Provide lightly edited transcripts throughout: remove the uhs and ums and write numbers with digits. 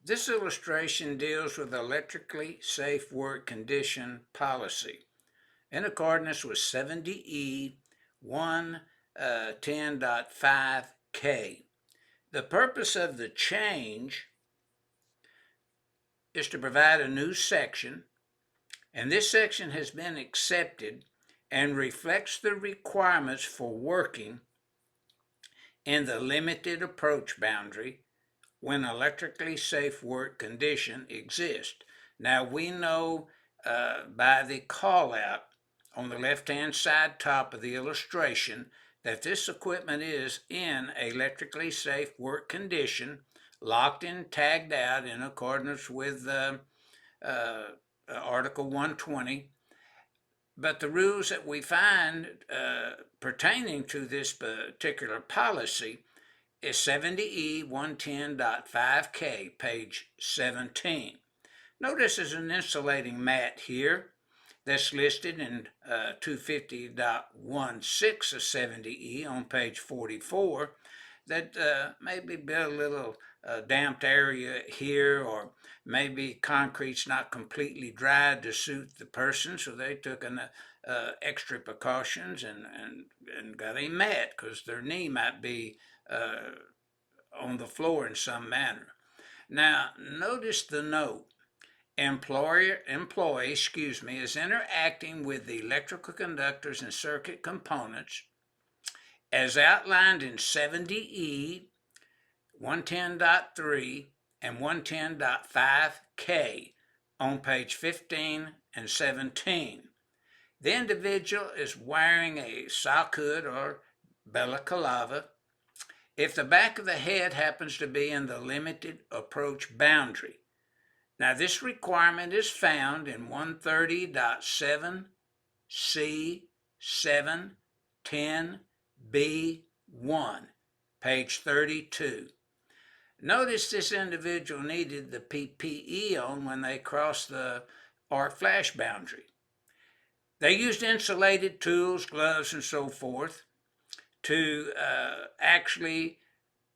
This illustration deals with electrically safe work condition policy in accordance with 70E 110.5K. The purpose of the change is to provide a new section, and this section has been accepted and reflects the requirements for working in the limited approach boundary when electrically safe work condition exists. Now we know by the call out on the left hand side top of the illustration that this equipment is in electrically safe work condition, locked and tagged out in accordance with Article 120. But the rules that we find pertaining to this particular policy is 70E 110.5K, page 17. Notice there's an insulating mat here that's listed in 250.16 of 70E on page 44 that maybe be a little damped area here, or maybe concrete's not completely dried to suit the person, so they took an extra precautions and got a mat because their knee might be on the floor in some manner. Now, notice the note. Employee is interacting with the electrical conductors and circuit components as outlined in 70E 110.3 and 110.5K on page 15 and 17. The individual is wearing a sock hood or balaclava if the back of the head happens to be in the limited approach boundary. Now, this requirement is found in 130.7C710B1, page 32. Notice this individual needed the PPE on when they crossed the arc flash boundary. They used insulated tools, gloves, and so forth to actually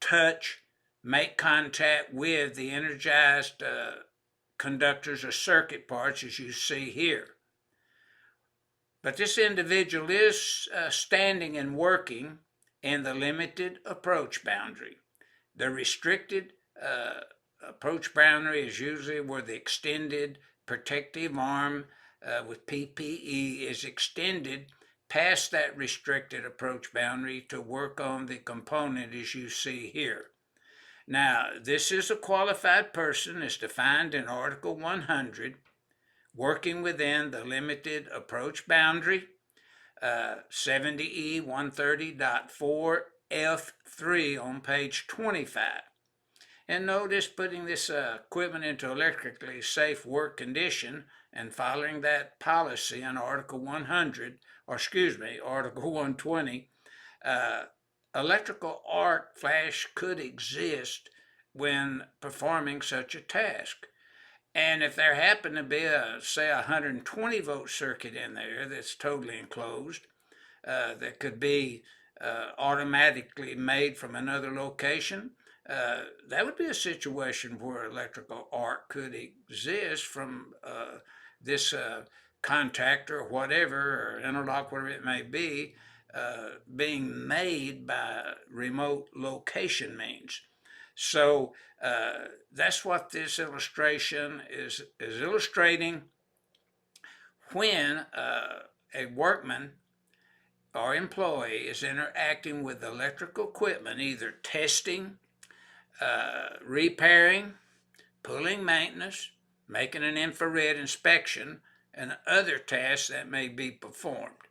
touch, make contact with the energized conductors or circuit parts, as you see here. But this individual is standing and working in the limited approach boundary. The restricted approach boundary is usually where the extended protective arm with PPE is extended past that restricted approach boundary to work on the component as you see here. Now, this is a qualified person as defined in Article 100, working within the limited approach boundary, 70E 130.4F3 on page 25. And notice putting this equipment into electrically safe work condition and following that policy in Article 100, Article 120, electrical arc flash could exist when performing such a task. And if there happened to be say, 120 volt circuit in there that's totally enclosed, that could be automatically made from another location, that would be a situation where electrical arc could exist from this contactor or whatever, or interlock, whatever it may be, being made by remote location means. So that's what this illustration is illustrating. When a workman or employee is interacting with electrical equipment, either testing, repairing, pulling maintenance, making an infrared inspection, and other tasks that may be performed.